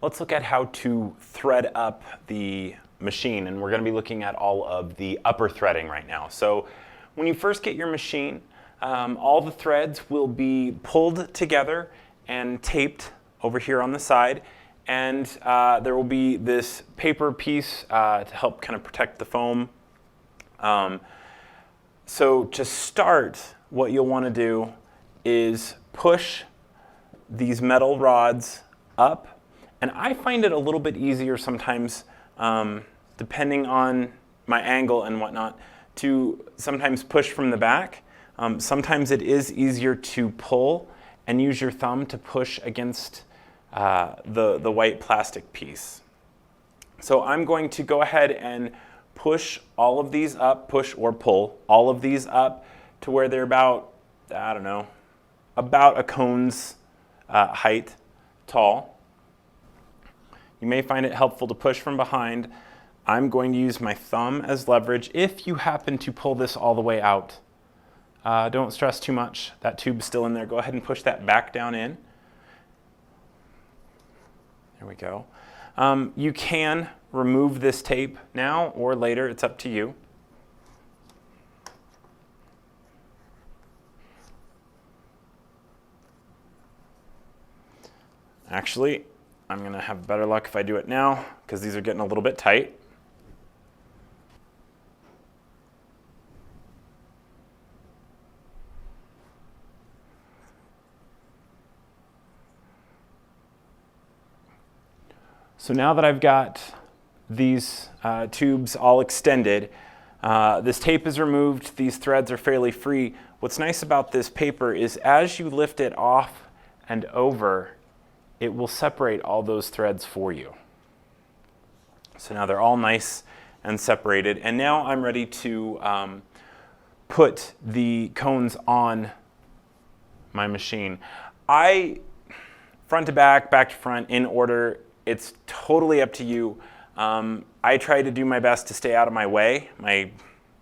let's look at how to thread up the machine, and we're going to be looking at all of the upper threading right now. So when you first get your machine, all the threads will be pulled together and taped over here on the side, and there will be this paper piece to help kind of protect the foam. So to start, what you'll want to do is push these metal rods up, and I find it a little bit easier sometimes, depending on my angle and whatnot, to sometimes push from the back. Sometimes it is easier to pull and use your thumb to push against the white plastic piece. So I'm going to go ahead and push all of these up, push or pull all of these up to where they're about, I don't know, about a cone's height tall. You may find it helpful to push from behind. I'm going to use my thumb as leverage. If you happen to pull this all the way out, don't stress too much. That tube's still in there. Go ahead and push that back down in. There we go. You can remove this tape now or later. It's up to you. Actually, I'm going to have better luck if I do it now because these are getting a little bit tight. So now that I've got these tubes all extended, this tape is removed, these threads are fairly free. What's nice about this paper is as you lift it off and over, it will separate all those threads for you. So now they're all nice and separated, and now I'm ready to put the cones on my machine. Front to back, back to front, in order. It's totally up to you. I try to do my best to stay out of my way.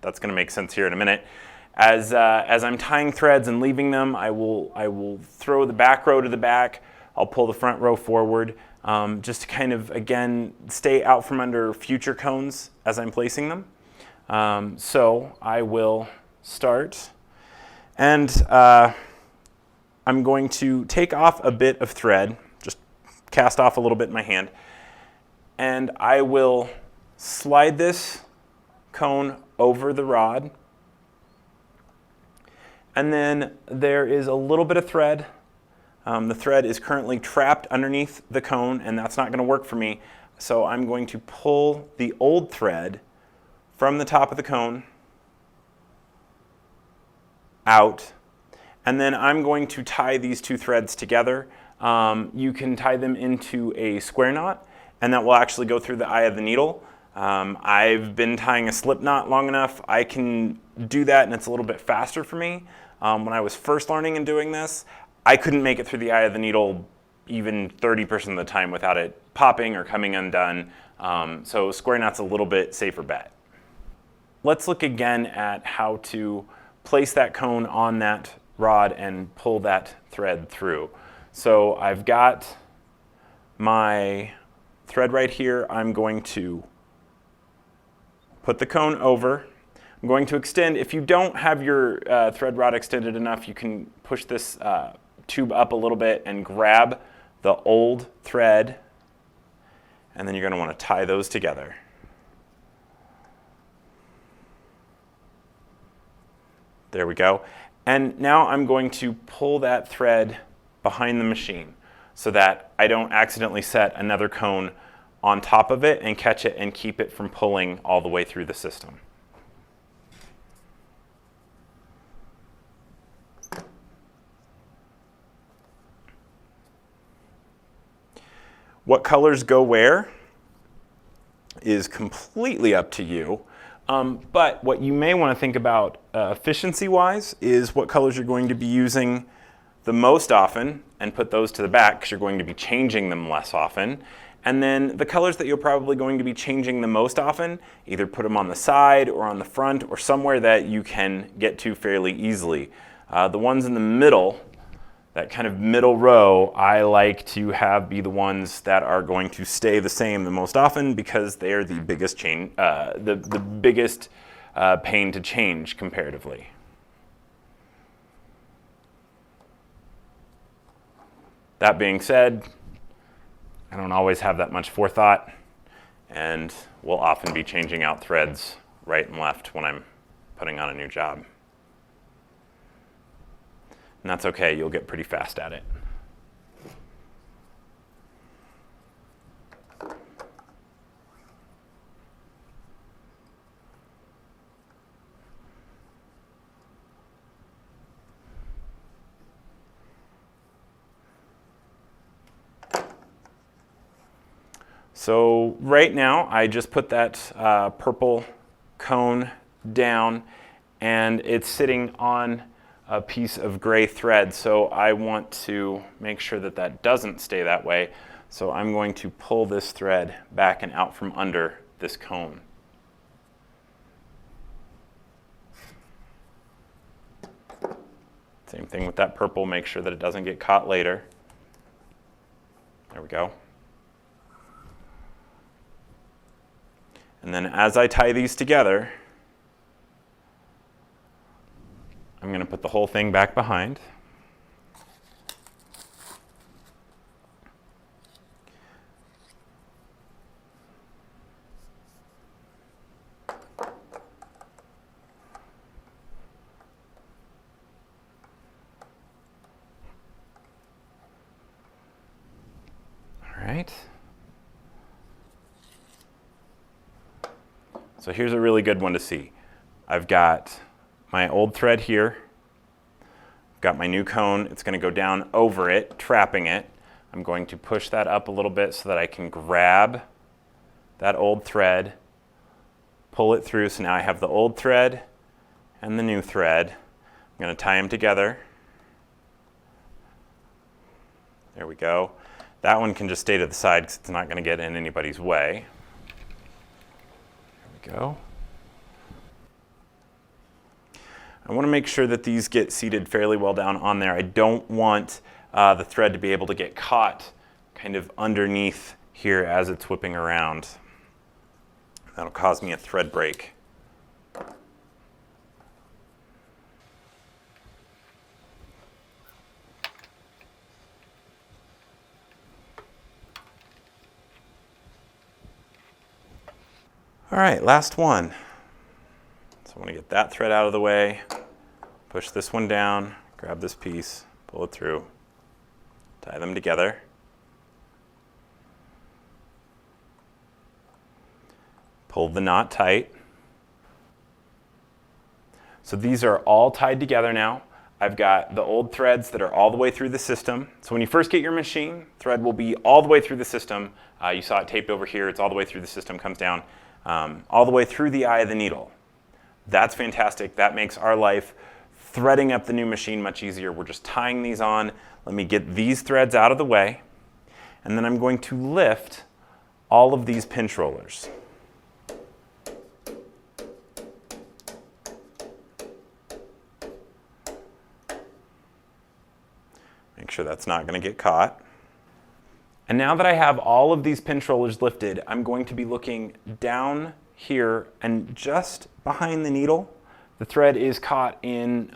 That's going to make sense here in a minute. As I'm tying threads and leaving them, I will throw the back row to the back. I'll pull the front row forward, just to kind of, again, stay out from under future cones as I'm placing them. So I will start, and I'm going to take off a bit of thread, just cast off a little bit in my hand, and I will slide this cone over the rod, and then there is a little bit of thread. The thread is currently trapped underneath the cone, and that's not going to work for me. So I'm going to pull the old thread from the top of the cone out, and then I'm going to tie these two threads together. You can tie them into a square knot, and that will actually go through the eye of the needle. I've been tying a slip knot long enough. I can do that, and it's a little bit faster for me. When I was first learning and doing this, I couldn't make it through the eye of the needle even 30% of the time without it popping or coming undone. So square knot's a little bit safer bet. Let's look again at how to place that cone on that rod and pull that thread through. So I've got my thread right here. I'm going to put the cone over. I'm going to extend. If you don't have your thread rod extended enough, you can push this tube up a little bit and grab the old thread, and then you're going to want to tie those together. There we go. And now I'm going to pull that thread behind the machine so that I don't accidentally set another cone on top of it and catch it and keep it from pulling all the way through the system. What colors go where is completely up to you. But what you may want to think about efficiency-wise is what colors you're going to be using the most often and put those to the back because you're going to be changing them less often. And then the colors that you're probably going to be changing the most often, either put them on the side or on the front or somewhere that you can get to fairly easily. The ones in the middle that kind of middle row, I like to have be the ones that are going to stay the same the most often because they are the biggest the biggest pain to change comparatively. That being said, I don't always have that much forethought, and will often be changing out threads right and left when I'm putting on a new job. And that's okay, you'll get pretty fast at it. So right now, I just put that purple cone down, and it's sitting on a piece of gray thread. So I want to make sure that that doesn't stay that way. So I'm going to pull this thread back and out from under this cone. Same thing with that purple, make sure that it doesn't get caught later. There we go. And then as I tie these together, I'm going to put the whole thing back behind. All right. So here's a really good one to see. I've got my old thread here. I've got my new cone. It's going to go down over it, trapping it. I'm going to push that up a little bit so that I can grab that old thread, pull it through. So now I have the old thread and the new thread. I'm going to tie them together. There we go. That one can just stay to the side because it's not going to get in anybody's way. Go. I want to make sure that these get seated fairly well down on there. I don't want the thread to be able to get caught kind of underneath here as it's whipping around. That'll cause me a thread break. All right, last one. So I want to get that thread out of the way, push this one down, grab this piece, pull it through, tie them together. Pull the knot tight. So these are all tied together now. I've got the old threads that are all the way through the system. So when you first get your machine, thread will be all the way through the system. You saw it taped over here. It's all the way through the system, comes down. All the way through the eye of the needle. That's fantastic. That makes our life threading up the new machine much easier. We're just tying these on. Let me get these threads out of the way, and then I'm going to lift all of these pinch rollers. Make sure that's not going to get caught. And now that I have all of these pinch rollers lifted, I'm going to be looking down here, and just behind the needle, the thread is caught in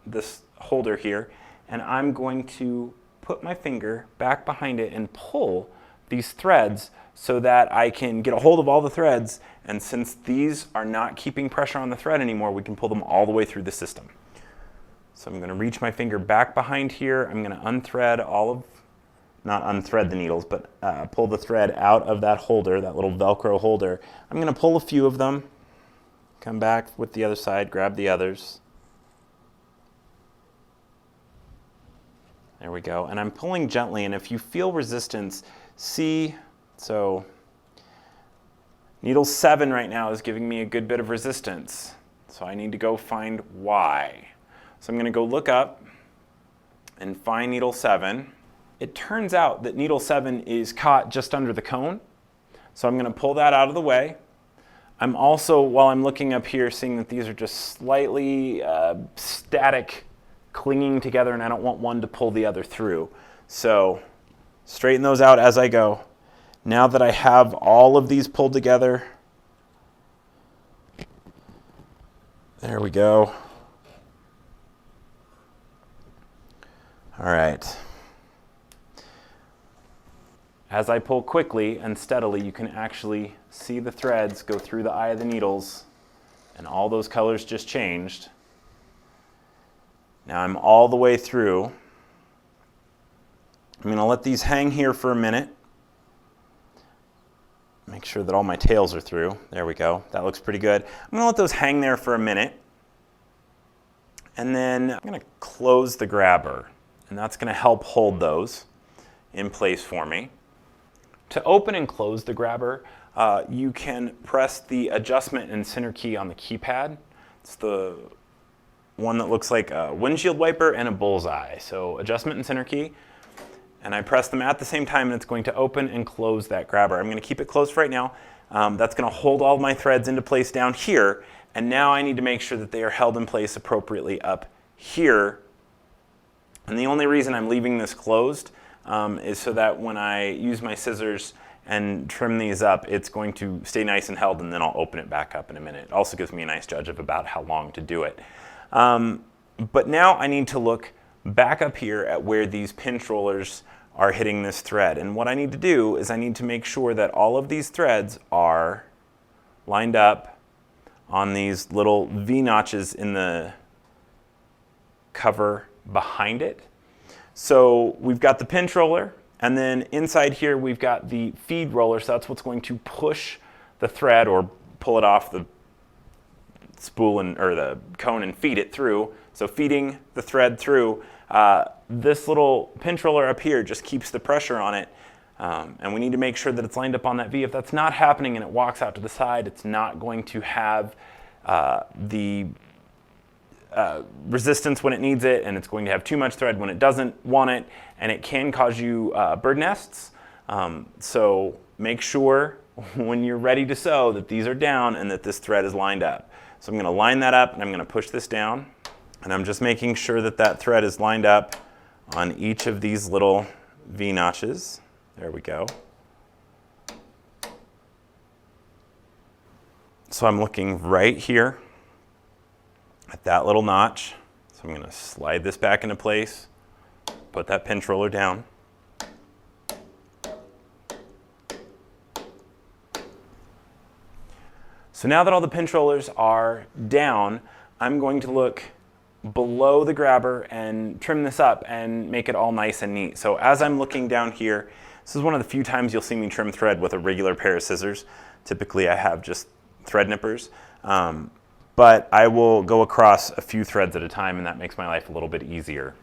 this holder here, and I'm going to put my finger back behind it and pull these threads so that I can get a hold of all the threads, and since these are not keeping pressure on the thread anymore, we can pull them all the way through the system. So I'm going to reach my finger back behind here. I'm going to unthread not unthread the needles, but pull the thread out of that holder, that little Velcro holder. I'm going to pull a few of them, come back with the other side, grab the others. There we go. And I'm pulling gently, and if you feel resistance, see, so needle 7 right now is giving me a good bit of resistance. So I need to go find why. So I'm going to go look up and find needle 7. It turns out that needle 7 is caught just under the cone. So I'm going to pull that out of the way. I'm also, while I'm looking up here, seeing that these are just slightly static clinging together and I don't want one to pull the other through. So straighten those out as I go. Now that I have all of these pulled together, there we go. All right. As I pull quickly and steadily, you can actually see the threads go through the eye of the needles, and all those colors just changed. Now I'm all the way through. I'm going to let these hang here for a minute. Make sure that all my tails are through. There we go. That looks pretty good. I'm going to let those hang there for a minute. And then I'm going to close the grabber. And that's going to help hold those in place for me. To open and close the grabber, you can press the adjustment and center key on the keypad. It's the one that looks like a windshield wiper and a bullseye. So adjustment and center key. And I press them at the same time and it's going to open and close that grabber. I'm going to keep it closed right now. That's going to hold all my threads into place down here. And now I need to make sure that they are held in place appropriately up here. And the only reason I'm leaving this closed is so that when I use my scissors and trim these up, it's going to stay nice and held, and then I'll open it back up in a minute. It also gives me a nice judge of about how long to do it. But now I need to look back up here at where these pinch rollers are hitting this thread. And what I need to do is I need to make sure that all of these threads are lined up on these little V-notches in the cover behind it. So we've got the pinch roller, and then inside here we've got the feed roller, so that's what's going to push the thread or pull it off the spool or the cone and feed it through. So feeding the thread through, this little pinch roller up here just keeps the pressure on it, and we need to make sure that it's lined up on that V. If that's not happening and it walks out to the side, it's not going to have the resistance when it needs it, and it's going to have too much thread when it doesn't want it, and it can cause you bird nests. So make sure when you're ready to sew that these are down and that this thread is lined up. So I'm going to line that up and I'm going to push this down, and I'm just making sure that that thread is lined up on each of these little V-notches. There we go. So I'm looking right here at that little notch. So I'm going to slide this back into place, put that pinch roller down. So now that all the pinch rollers are down, I'm going to look below the grabber and trim this up and make it all nice and neat. So as I'm looking down here, this is one of the few times you'll see me trim thread with a regular pair of scissors. Typically I have just thread nippers. But I will go across a few threads at a time, and that makes my life a little bit easier.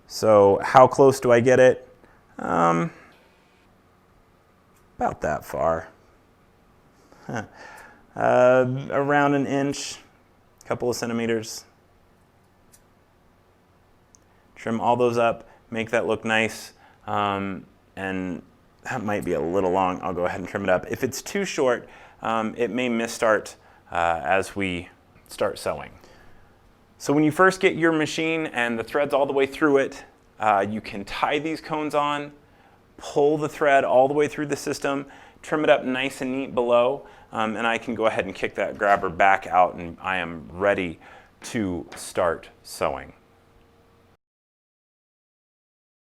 So how close do I get it? About that far. Around an inch, a couple of centimeters. Trim all those up, make that look nice, and that might be a little long. I'll go ahead and trim it up. If it's too short, it may misstart as we start sewing. So when you first get your machine and the thread's all the way through it, you can tie these cones on, pull the thread all the way through the system, trim it up nice and neat below, and I can go ahead and kick that grabber back out, and I am ready to start sewing.